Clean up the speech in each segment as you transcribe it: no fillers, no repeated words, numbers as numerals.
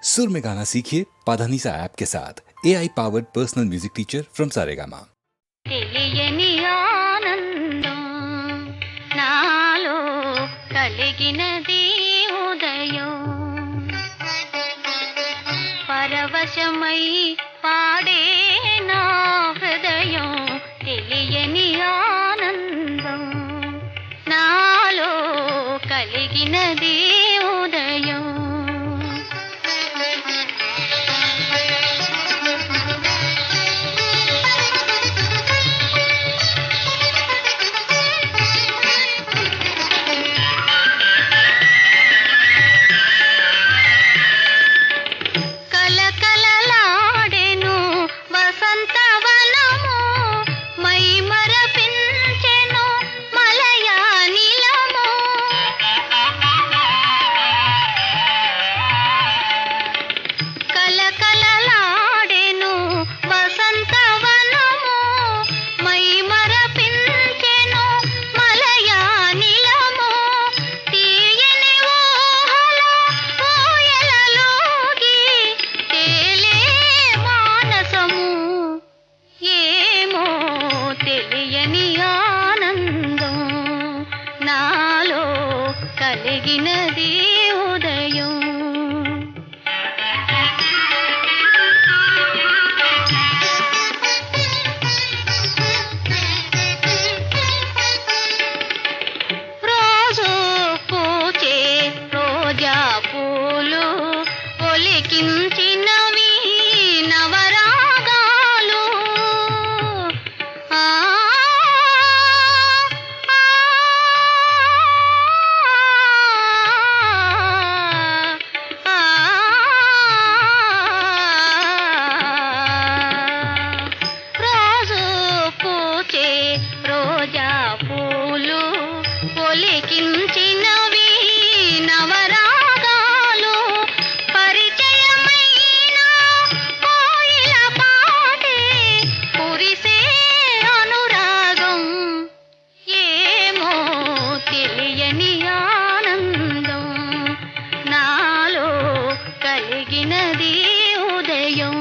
सुर में गाना सीखिए पाधानीसा ऐप के साथ AI powered personal music teacher from Saregama. తెలియని ఆనందం నాలో కలిగినది ఉదయం పరవశమై పాడే నా హృదయం తెలియని ఆనందం నాలో కలిగినది ఉదయం కలిగినది ఉదయం రోజు పూచే రోజా పూలు ఒలికించినవి నవరాగాలు ఒలికించినవి నవరాగాలు పరిచయమైన కోయిల పాటే కురిసే అనురాగం ఏమో తెలియని ఆనందం నాలో కలిగినది ఉదయం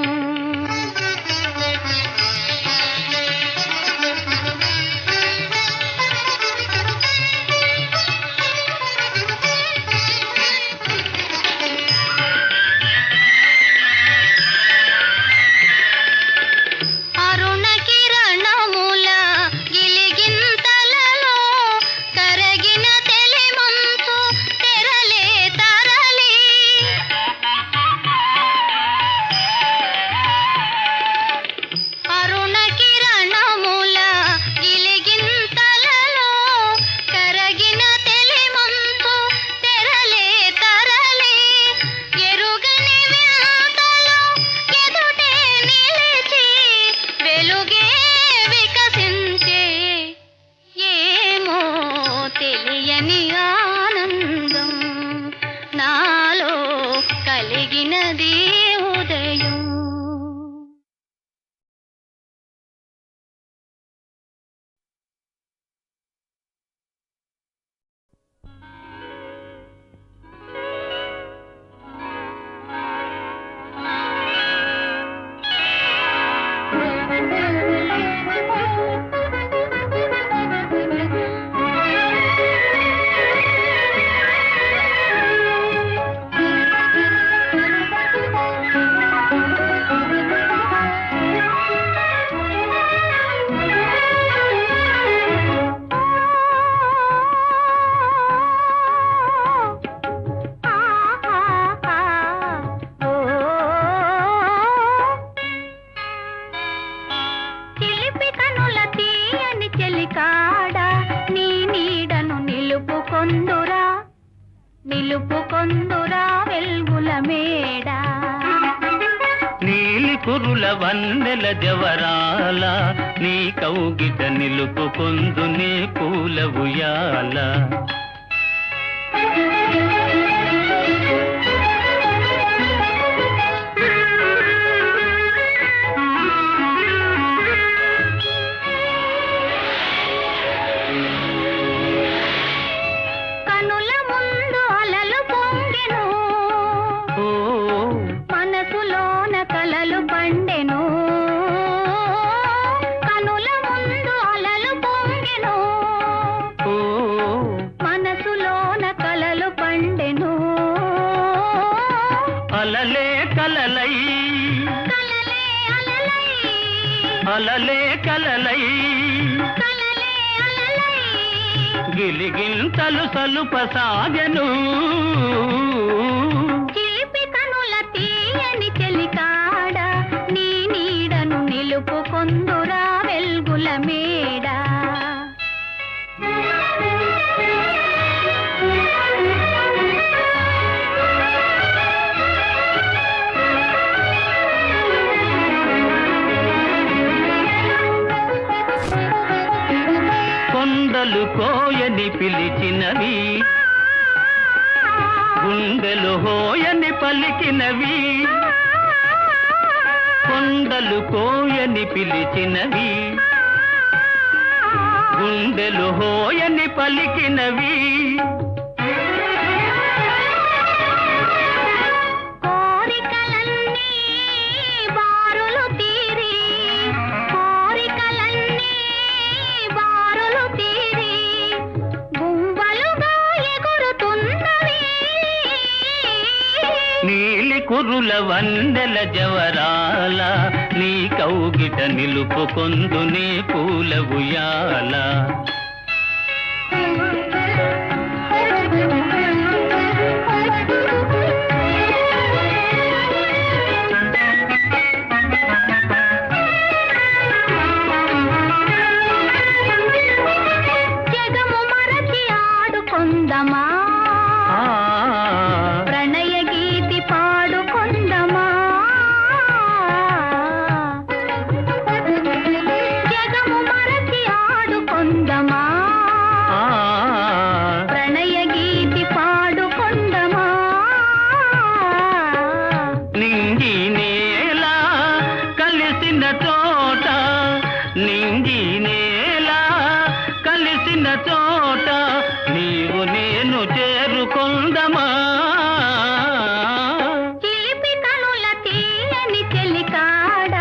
తెలియని ఆనందం నాలో కలిగినది ఉదయం నిలుపుకొందురా వెల్గుల మేడ నీలి కురుల వన్నెల జవరాల నీ కౌగిట నిలుపుకొందు నీ పూల ఉయ్యాల మనసులోన కలలు పండెను, కనుల ముందు అలలు పొంగెను. ఓ మనసులోన కలలు పండెను, అలలే కలలై కలలే అలలై, అలలే కలలై కలలే అలలై. గిలిగింతలు సలుపసాగెను. చిలిపి కనుల తీయని చెలికాడ, నీ నీడను నిలుపుకొందురా వెల్గుల మేడ. కొండలు కోయని పిలిచినవి, గుండెలు హోయని పలికినవి. కొండలు కోయని పిలిచినవి, గుండెలు హోయని పలికినవి. కోరికలన్నీ బారులు తీరి, కోరికలన్నీ బారులు తీరి, గుంబలుగా ఎగురుతున్నవి. నీలి కురుల వందెల జవరాల, నీ కౌగిట నిలుపుకొందునే పూల ఉయ్యాల. జగము మరచి ఆడుకొందమా, ఆ ప్రణయ గీతి పాడుకొందమా. జగము మరచి ఆడుకొందమా, ఆ ప్రణయ గీతి పాడుకొందమా. నింగి నేల కలిసిన చోట, నింగి నేల కలిసిన చోట, నీవు నేను చేరుకొందమా. చిలిపి కనుల తీయని చెలికాడ,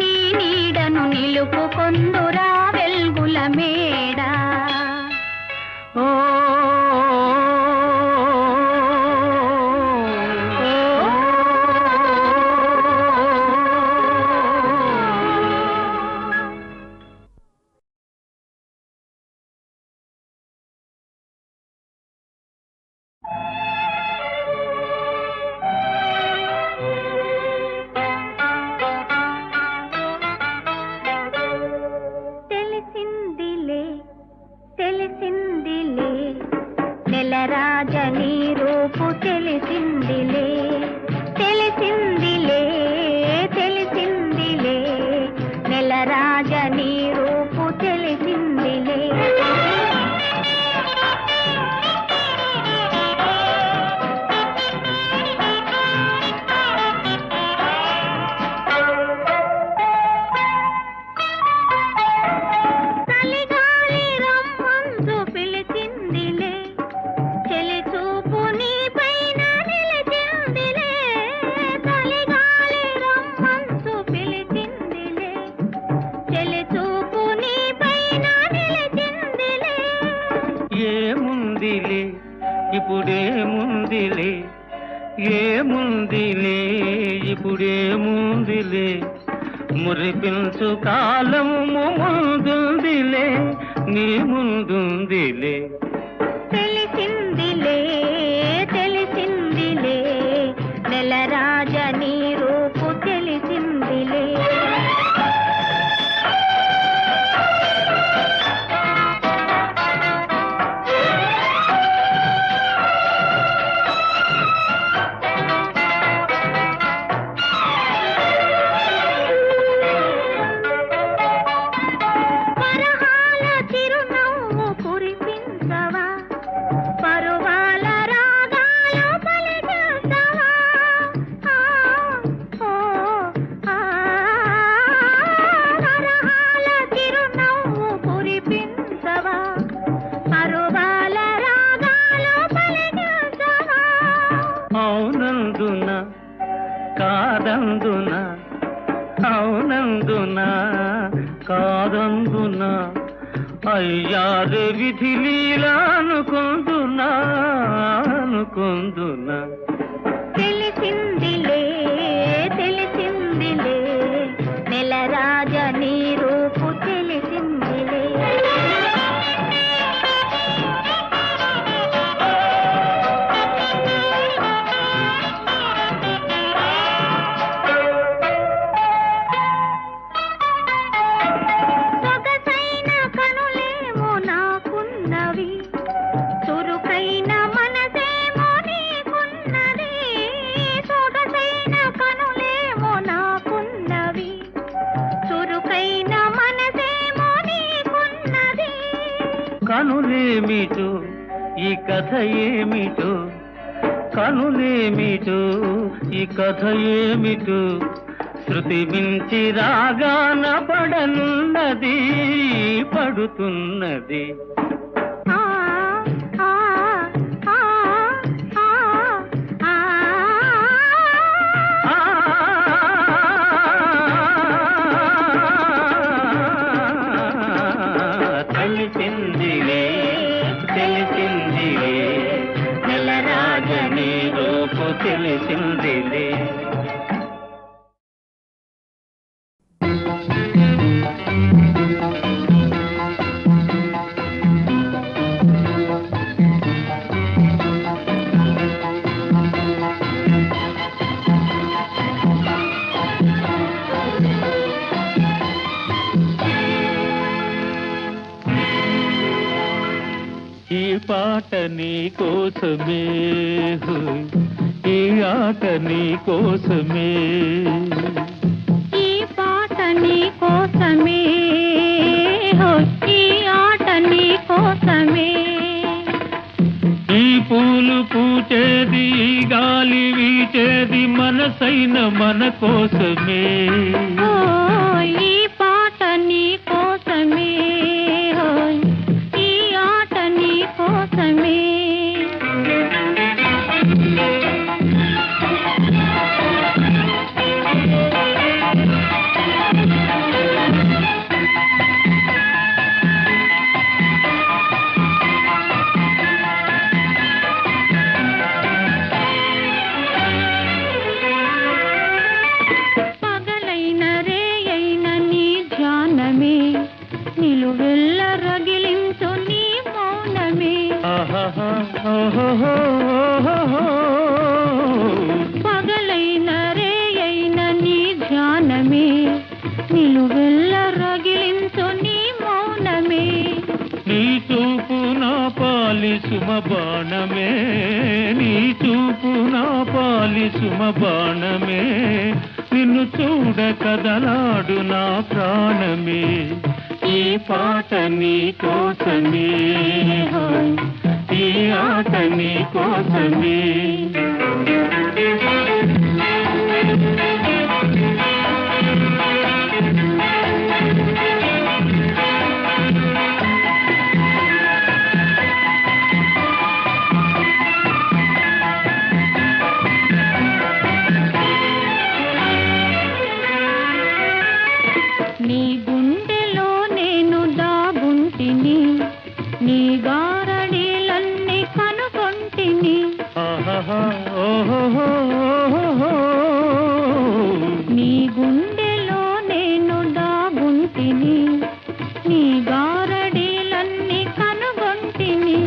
నీ నీడను నిలుపుకొందురా వెల్గుల మేడ. ఓ తెలిసిందిలే తెలిసిందిలే, నెలరాజని రూపు తెలిసిందిలే. తెలిసిందిలే తెలిసిందిలే, నెలరాజని రూపు తెలిసిందిలే. చలిగాలి రమ్మందు పిలిచిందిలే, చెలి చూపు నీ పైన నిలిచిందిలే. చలిగాలి రమ్మందు పిలిచిందిలే, చెలి చూపు నీ పైన నిలిచిందిలే. ఏముందిలే ఇప్పుడేముందిలే, ఏముందిలే ఇప్పుడేముందిలే, మురిపించు కాలము ముందుందిలే, నీ ముందుందిలే. తెలిసిందిలే తెలిసిందిలే, నెలరాజని రూపు తెలిసిందిలే. పరహాల చిరునవ్వు కురిపించవా, పరువాల రాగాలు పలికించవా. కాదందున అవునందున కాదందున అయ్యారు విధి లీలా అనుకుందునా అనుకుందునా తెలిసిందిలే తెలిసిందిలే నెల రాజా నీ రూపు తెలిసిందిలే సొగసైన కనులేమో నాకున్నవి చురుకైన మనసేమో నీకున్నది సొగసైన కనులేమో నాకున్నవి చురుకైన మనసేమో నీకున్నది కనులేమిటో ఈ కథ ఏమిటో కనులేమిటో ఈ కథ ఏమిటో శృతి మించి రాగాన పడనున్నది పడుతున్నది ఆ ఆ ఆ ఆ ఆ తెలిసిందిలే తెలిసిందిలే నెల రాజని రూపు తెలిసిందిలే ఈ పాట నీ కోసమే హోయ్, ఈ ఆట నీ కోసమే ఈ పాట నీ కోసమే హోయ్, ఈ ఆట నీ కోసమే ఈ పూలు పూచేది ఈ గాలి వీచేది మనసైన మన కోసమే ఓయ్, ఈ పాట నీ కోసమే హోయ్, ఈ ఆట నీ కోసమే పగలైన రేయైన నీ ధ్యానమే నిలువెల్ల రగిలించు నీ మౌనమే ఆహాహా, ఓహోహో, ఓహోహో. పగలైన రేయైన నీ ధ్యానమే నిలువెల్ల రగిలించు నీ మౌనమే నీ చూపు నా పాలి సుమ బాణమే నీ చూపు నా పాలి సుమ బాణమే నిన్ను చూడ కదలాడు నా ప్రాణమే ఈ పాట నీ కోసమే హోయ్, ఈ ఆట నీ కోసమే నీ గుండెలో నేను దాగుంటిని నీ గారడీలన్నీ కనుగొంటిని ఆహాహా, ఓహోహో, ఓహోహో. నీ గుండెలో నేను దాగుంటిని నీ గారడీలన్నీ కనుగొంటిని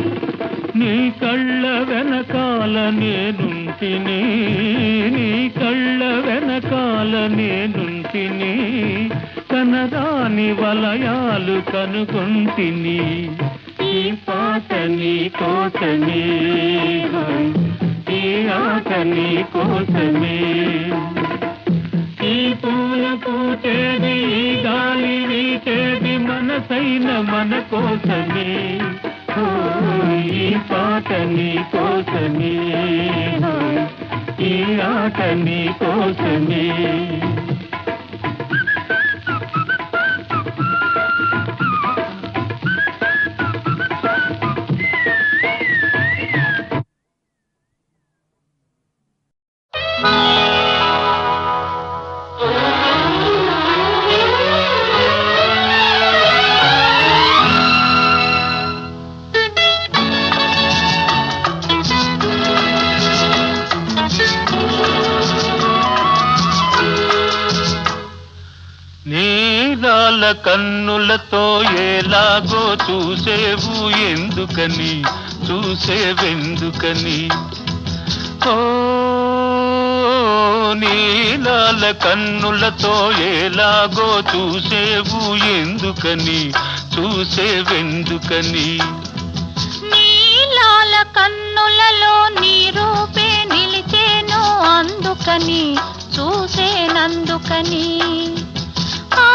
నీ కళ్ళ వెనకాల నేనుంటిని నీ కళ్ళ వెనకాల నేనుంటిని కనరాని వలయాలు కనుగొంటిని ఈ పాట నీ కోసమే హోయ్, ఈ ఆట నీ కోసమే ఈ పూల పూచేది ఈ గాలి వీచేది మనసైన మన కోసమే హోయ్, ఈ పాట నీ కోసమే హోయ్, ఈ ఆట నీ కోసమే కన్నులతో ఎలాగో చూసేవు ఎందుకని, చూసేవెందుకని? ఓ నీలాల కన్నులతో ఎలాగో చూసేవు ఎందుకని, చూసేవెందుకని? నీలాల కన్నులలో నీ రూపే నిలిచేను అందుకని, చూసేనందుకని. ఆ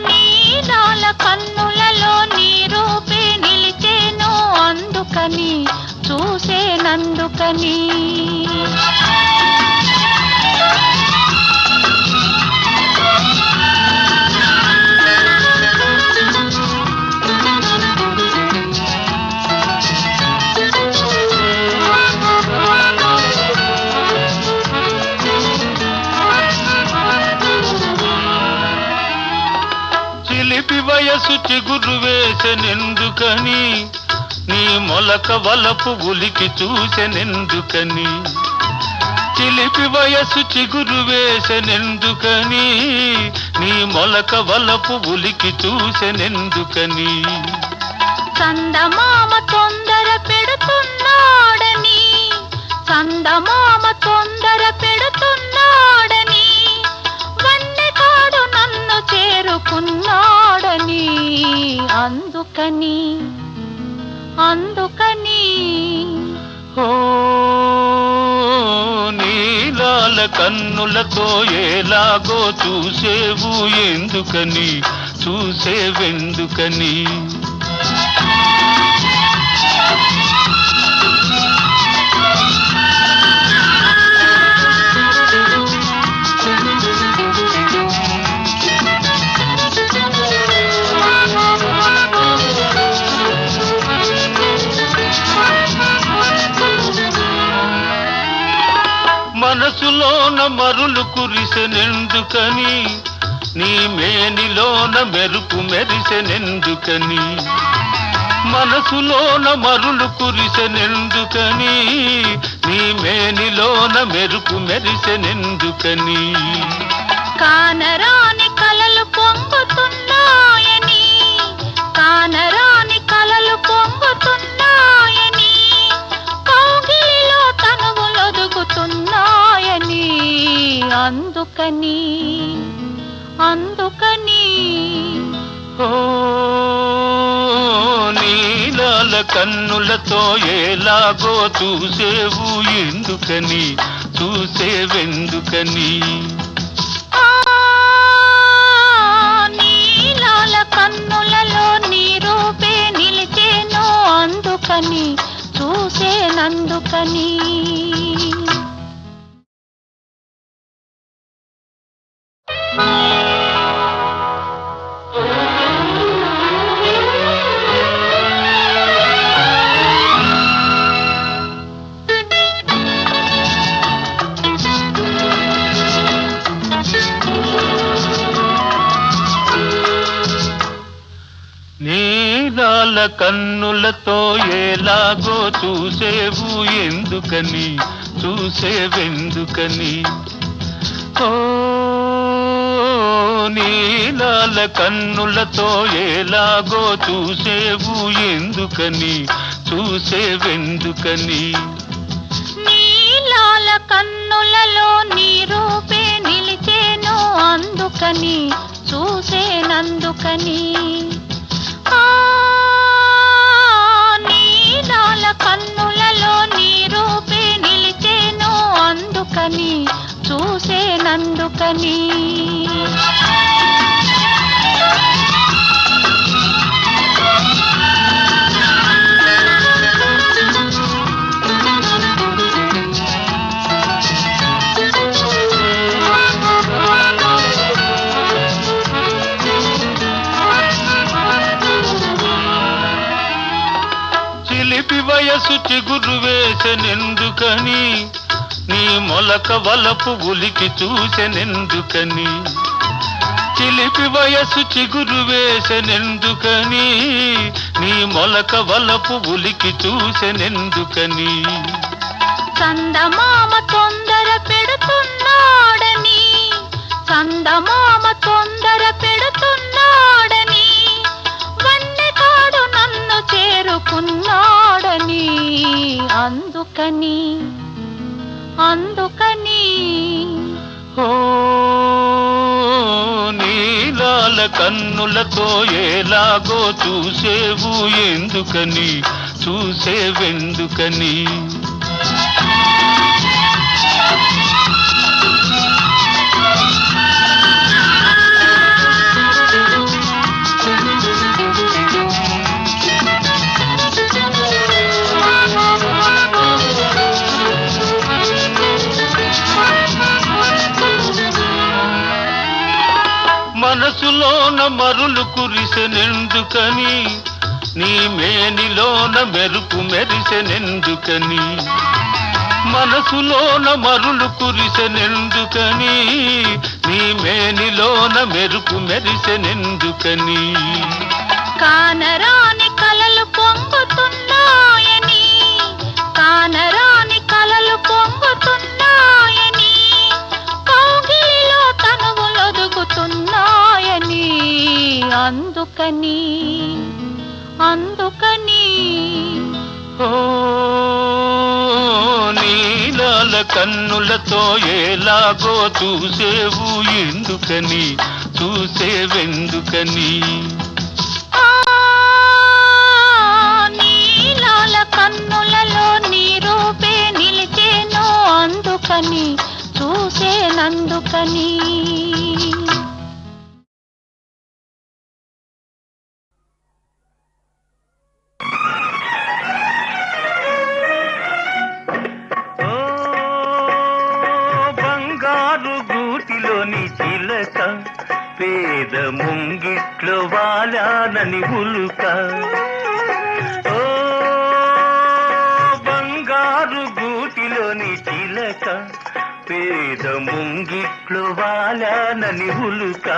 నీలాల కన్నులలో నీ రూపే నిలిచేను అందుకని, చూసేనందుకని. చిలిపి వయసు చిగురు వేసెనెందుకని, నీ మొలక వలపు ఉలికి చూసెనెందుకని? చిలిపి వయసు చిగురు వేసెనెందుకని, నీ మొలక వలపు ఉలికి చూసెనెందుకని? చందమామ తొందర పెడుతున్నాడని, చందమామ తొందర పెడుతున్నాడని, వన్నెకాడు నన్ను చేరుకున్నాడని, అందుకని, అందుకని. ఓ నీలాల కన్నులతో ఎలాగో చూసేవు ఎందుకని, చూసేవెందుకని? మనసులోన మరులు కురిసెనెందుకని, నీ మేనిలోన మెరుపు మెరిసెనెందుకని? మనసులోన మరులు కురిసెనెందుకని, నీ మేనిలోన మెరుపు మెరిసెనెందుకని? కానరాని కలలు పొంగుతున్నాయని, కానరాని కలలు పొంగుతున్నాయని, కౌగిలిలో తనువులొదుగుతున్నాయని, అందుకని, అందుకని. ఓ నీలాల కన్నులతో ఎలాగో చూసేవు ఎందుకని, చూసేవెందుకని? ఆ నీలాల కన్నులలో నీ రూపే నిలిచేను అందుకని, చూసేనందుకని. నీలాల కన్నులతో ఎలాగో చూసేవు ఎందుకని, చూసేవెందుకని? ఓ నీలాల కన్నులతో ఎలాగో చూసేవు ఎందుకని, చూసేవెందుకని? నీలాల కన్నులలో నీ రూపే నిలిచేను అందుకని, చూసేనందుకని. ఆ నీలాల కన్నులలో నీ రూపే నిలిచేను అందుకని, చూసేనందుకని. చిలిపి వయసు చిగురు వేసెనెందుకని, నీ మొలక వలపు ఉలికి చూసెనెందుకని? చిలిపి వయసు చిగురు వేసెనెందుకని, నీ మొలక వలపు ఉలికి చూసెనెందుకని? చందమామ తొందర పెడుతున్నాడని, చందమామ తొందర అందుకని అందుకని ఓ నీలాల కన్నులతో ఎలాగో చూసేవు ఎందుకని చూసేవెందుకని మనసులోన మరులు కురిసెనెందుకని నీ మేనిలోన మెరుపు మెరిసెనెందుకని మనసులోన మరులు కురిసెనెందుకని నీ మేనిలోన మెరుపు మెరిసెనెందుకని కానరాని కలలు పొంగుతున్నాయని కానరాని కలలు పొంగుతున్నాయని కౌగిలిలో తనువులొదుగుతున్నాయని అందుకని అందుకని ఓ నీలాల కన్నులతో ఎలాగో చూసేవు ఎందుకని చూసేవెందుకని నీలాల కన్నులలో నీ రూపే నిలిచేను అందుకని చూసేనందుకని చిలక పేద ముంగిట్లో వాలానని ఉలుక ఓ బంగారు గూటిలోని చిలక పేద ముంగిట్లో వాలానని ఉలుక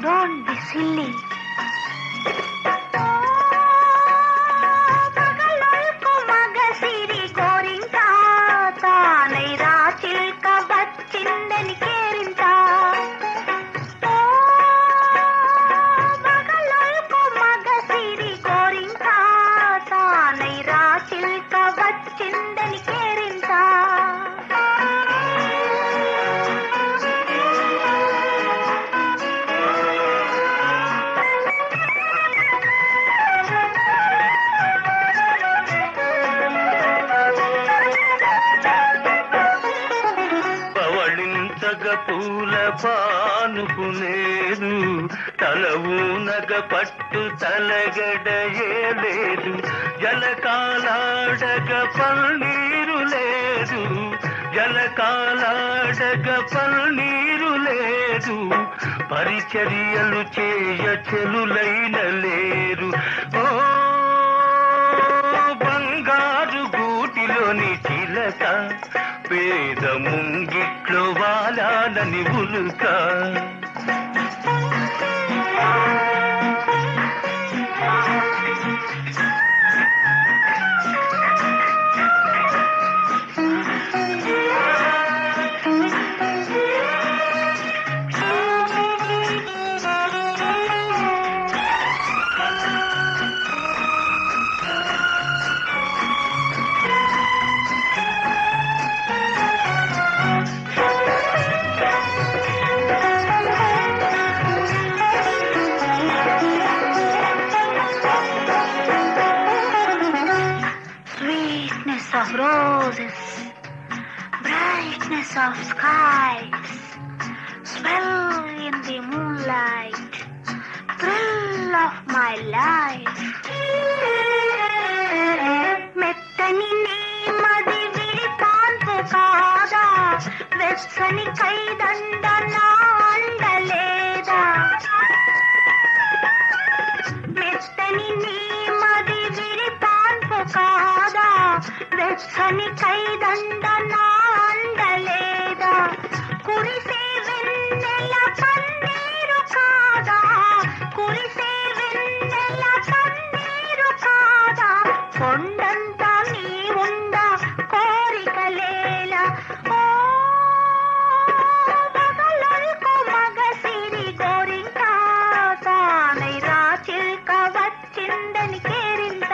డోంట్ బి సిల్లీ పూల పానుకులేదు తలవునగ పట్టు తలగడయేలేదు జలకాలాడగ పన్నీరు లేదు జలకాలాడగ పన్నీరు లేదు పరిచర్యలు చేయ చెలులైన లేరు ఓ బంగారు గూటిలోని చిలక పేద ముంగిట్లో వాలాలని ఉలుక of roses, brightness of skies, swell in the moonlight, thrill of my life. మెత్తని నీ మది విరిపాన్పు కాదా, వెచ్చని కైదండ నా అండలేదా. మెత్తని నీ మది విరిపాన్పు కాదా, వెచ్చని కైదండ నా అండలేదా. కురిసే వెన్నెల పన్నీరు కాదా, కురిసే వెన్నెల పన్నీరు కాదా. కొండంతా నీ ఉండ కోరికలేలా. ఓ మగలకు మగ సిరి గోరింక, తానై రా చిల్క వచ్చిందని కేరింత.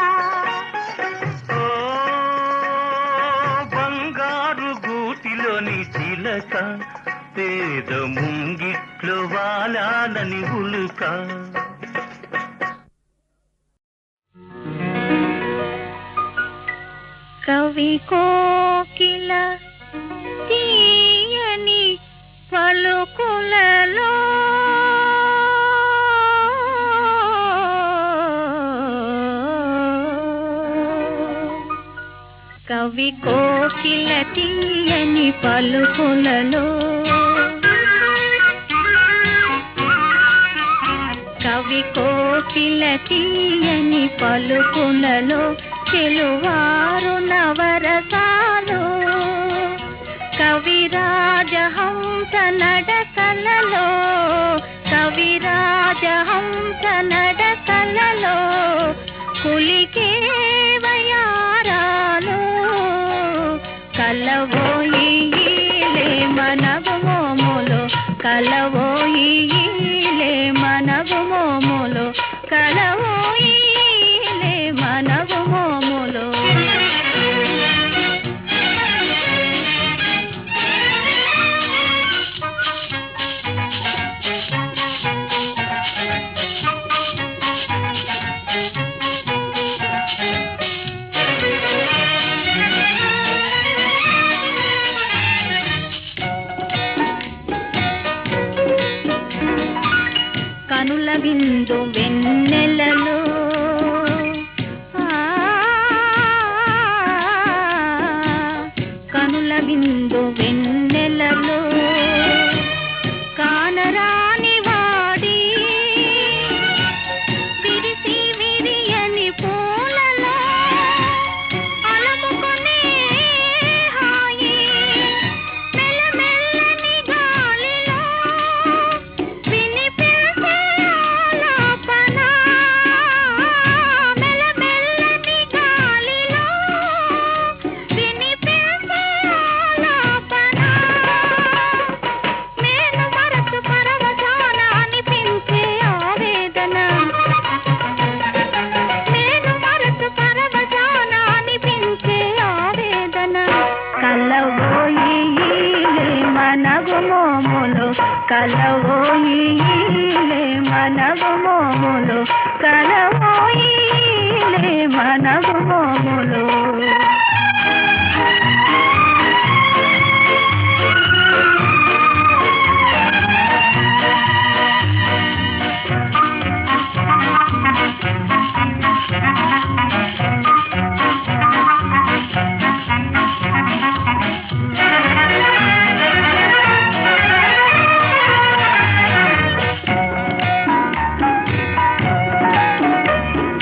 చిలక పేద ముంగిట్లో వాలాలని ఉలుక కవి కోకిల తీయని పలుకులలో కవి కోకిల తీయని పలుకులలో కవి కోకిల తీయని పలుకులలో చెలువారు నవరసాలు కవిరాజహంస నడకలలో కవిరాజహంస నడకలలో కులికే వయారాలు కలవోయిలే మనగు మోములు కలవోయిలే మనగు మోములు కలవోయిలే మనగు మోములు కనుల విందు వెన్నెలలో కనుల విందు వెన్నెలలో కానరాని వాడి విరిసి విరియని పూలలో అలముకునే హాయి మెల్లమెల్లని గాలిలో వినిపించే ఆలాపన మెల్లమెల్లని గాలిలో వినిపించే ఆలాపన నేను మరచు పరవశాన అనిపించే ఆవేదన నేను మరచు పరవశాన అనిపించే ఆవేదన కలవోయిలే మనగు మోములు కలవోయిలే మనగు మోములు కలవోయిలే మనగు మోములు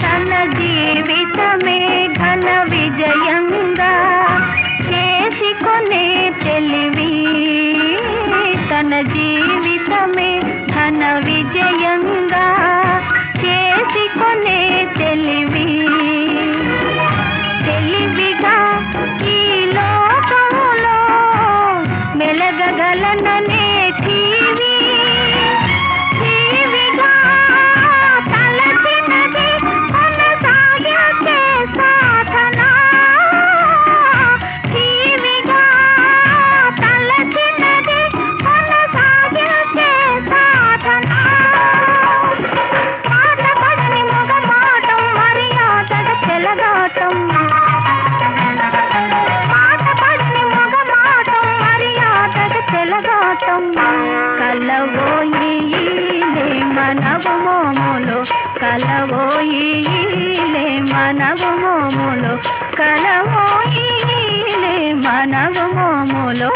తన జీవితమే ఘన విజయంగా చేసుకునే తెలివి తన జీవితమే ఘన విజయంగా చేసుకునే తెలివి తెలివిగా ఈ లోకములో మెలగగలననే టీవీ టీవిగా తలచినది కొనసాగించే సాధన టీవిగా తలచినది కొనసాగించే సాధన పాట పడని మగ మాటం మర్యాదగ చెలగాటం పాట పడని మగ మాటం మర్యాదగ చెలగాటం కలవోయిలే మనగు మోములు కలవోయిలే మనగు మోములు కలవోయిలే మనగు మోములు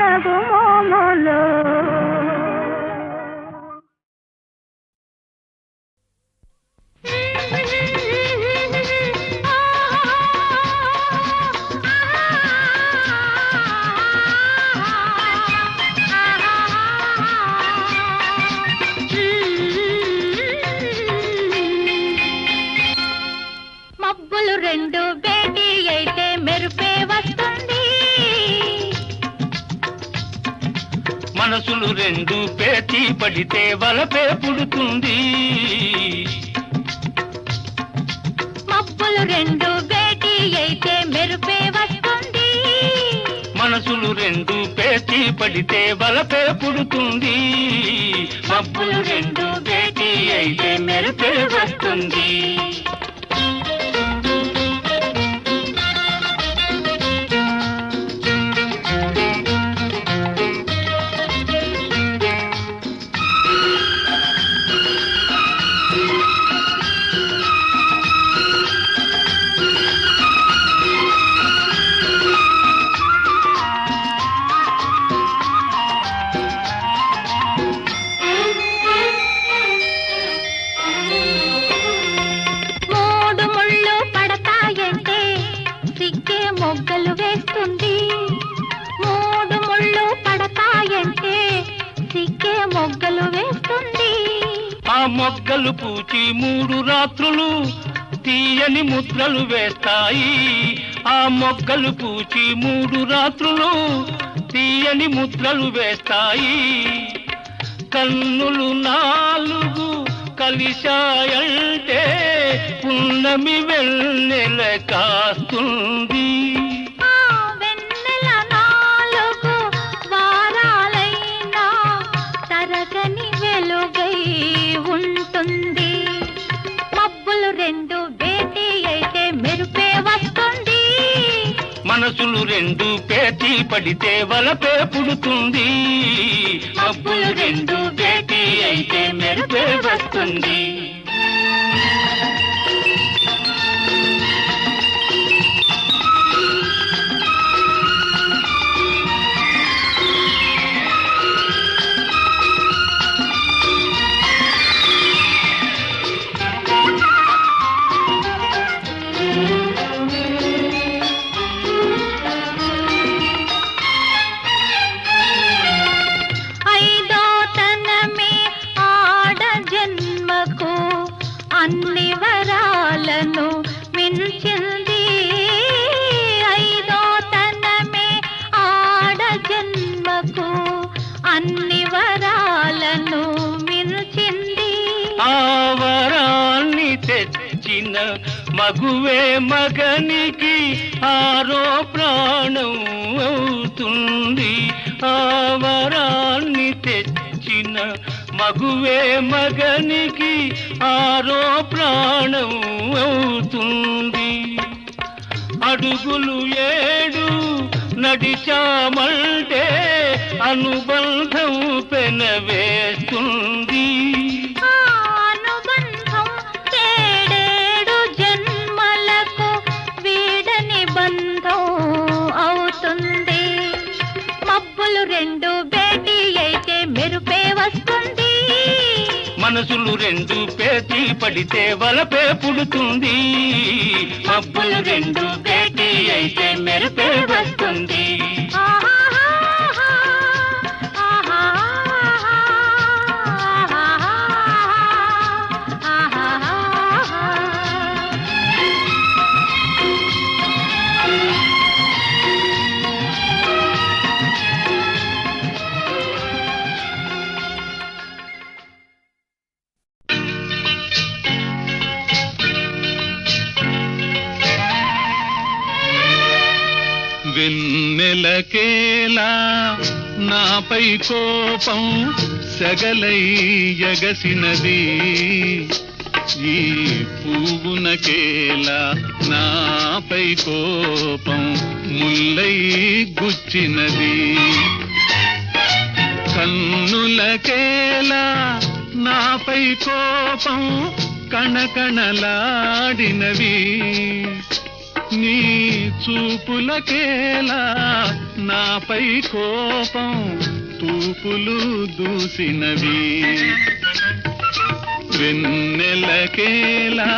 నగు మోములు మబ్బులు రెండు భేటీ అయితే మెరుపే వస్తుంది మనసులు రెండు పేచీ పడితే వలపే పుడుతుంది మబ్బులు రెండు భేటీ అయితే మెరుపే వస్తుంది మనసులు రెండు పేచి పడితే వలపే పుడుతుంది. మబ్బులు రెండు భేటీ అయితే మెరుపే వస్తుంది. మొగ్గలు వేస్తుంది. మూడు ముళ్ళు పడతాయంటే సిగ్గే మొగ్గలు వేస్తుంది. ఆ మొగ్గలు పూచి 3 రాత్రులు తీయని ముద్రలు వేస్తాయి. ఆ మొగ్గలు పూచి 3 రాత్రులు తీయని ముద్రలు వేస్తాయి. కన్నులు 4 కలిశాయంటే పున్నమి వెన్నెల కాస్తుంది. వెన్నెల 4 వారాలైనా తరగని వెలుగై ఉంటుంది. మబ్బులు రెండు భేటీ అయితే మెరుపే వస్తుంది. మనసులు రెండు పేచి పడితే వలపే పుడుతుంది. మబ్బులు రెండు భేటీ అయితే మెరుపే వస్తుంది. అన్ని వరాలను మించింది. 5వ తనమే ఆడ జన్మకు అన్ని వరాలను మించింది. ఆ వరాన్ని తెచ్చిన మగువే మగనికి ఆరో ప్రాణం అవుతుంది. ఆ వరాన్ని తెచ్చిన మగువే మగనికి ఆరో ప్రాణం అవుతుంది. అడుగులు 7 నడిచామంటే అనుబంధం పెనవేస్తుంది. అనుబంధం 7 జన్మలకు వీడని బంధం అవుతుంది. మబ్బులు రెండు భేటీ అయితే మెరుపే వస్తుంది. మనసులు రెండు పేచి పడితే వలపే పుడుతుంది. మబ్బులు రెండు భేటీ అయితే మెరుపే వస్తుంది. వెన్నెలకేలా నాపై కోపం సెగలై ఎగసినది. ఈ పువ్వునకేలా నాపై కోపం ముల్లై గుచ్చినది. కన్నులకేలా నాపై కోపం కణకణలాడినవి. నీ చూపులకేలా నాపై కోపం తూపులు దూసినవి. వెన్నెలకేలా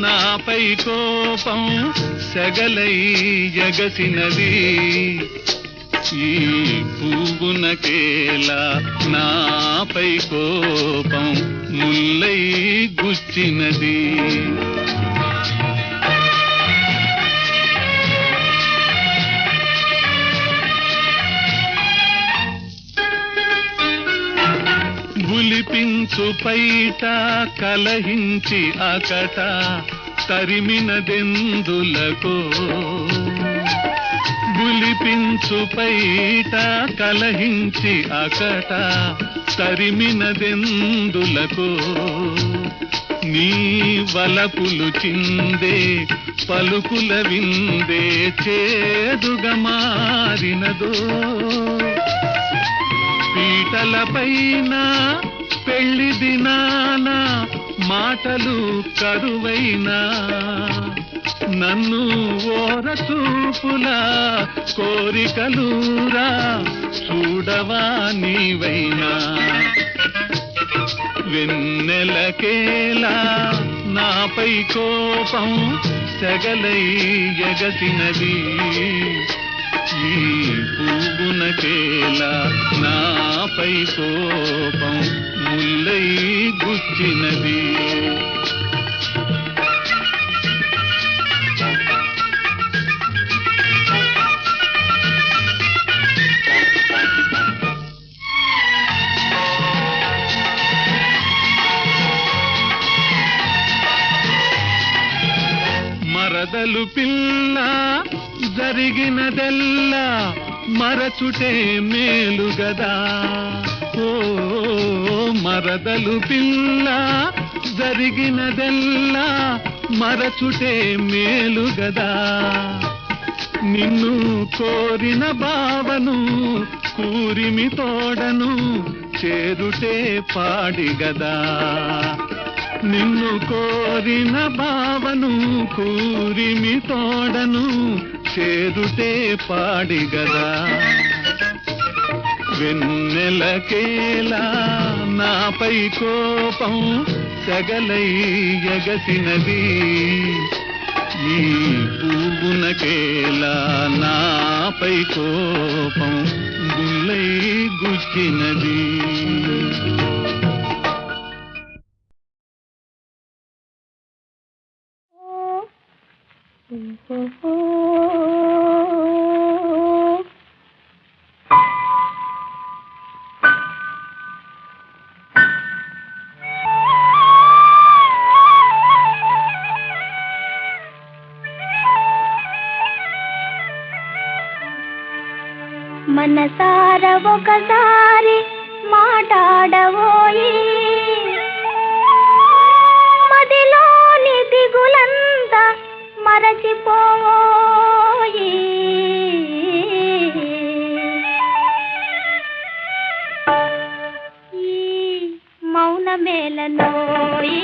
నాపై కోపం సెగలై ఎగసినది. ఈ పువ్వునకేలా నాపై కోపం ముల్లై గుచ్చినది. బులిపించు పైట కలహించి అకట తరిమినదెందులకో. బులిపించు మంచు పైట కలహించి అకట తరిమినదెందులకు నీ వలపులు చిందే పలుకుల విందే చేదుగా మారినదో పీటల పైన పెళ్లి దినాన మాటలు కరువైనా నన్ను ఓర చూపులా కోరికలూరా చూడవా నీవైనా వెన్నెలకేలా నాపై కోపం సెగలై ఎగసినది ఈ పువ్వునకేలా నాపై కోపం ముల్లై గుచ్చినది మరదలు పిల్ల జరిగినదెల్లా మరచుటే మేలు గదా ఓ మరదలు పిల్ల జరిగినదెల్లా మరచుటే మేలు గదా నిన్ను కోరిన బావను కూరిమి తోడను చేరుటే పాడి గదా నిన్ను కోరిన బావను కూరిమి తోడను చేరుటే పాడి గదా వెన్నెలకేలా నాపై కోపం సెగలై ఎగసినది ఈ పువ్వునకేలా నాపై కోపం గుల్లై గుచ్చినది మనసార ఒకసారి మాట్లాడవోయి మదిలోని దిగులంతా మరచిపోయి ఈ మౌనమేలనోయి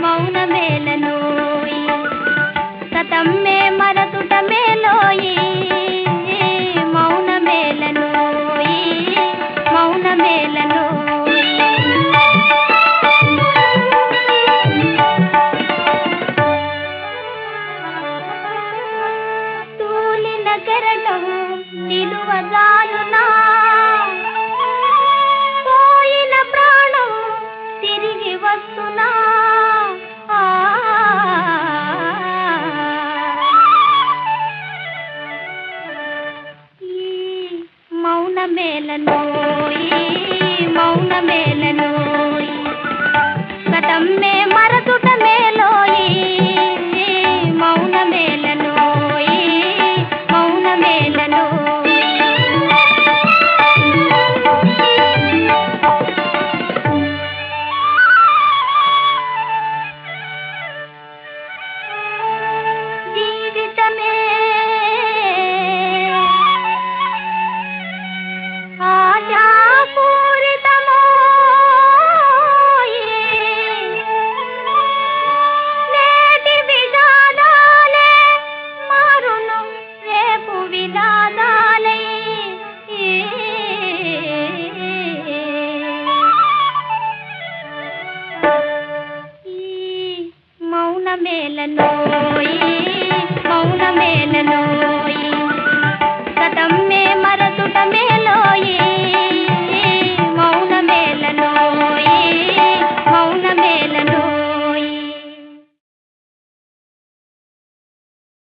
మౌనమేలనోయి సతమ్మే మరతుట మేలోయి తూలిన కెరటం నిలువజాలునా పోయిన ప్రాణం తిరిగి వస్తున్నా మౌనమేలనోయి మౌనమేలనోయి గతమ్మే మరతుట మేలోయి మౌనమేలనోయి మౌనమేలనోయి జీవితమే నేటి విధానాలే మారును రేపు విధానాలై మౌనమేలనోయి మౌనమేలనోయి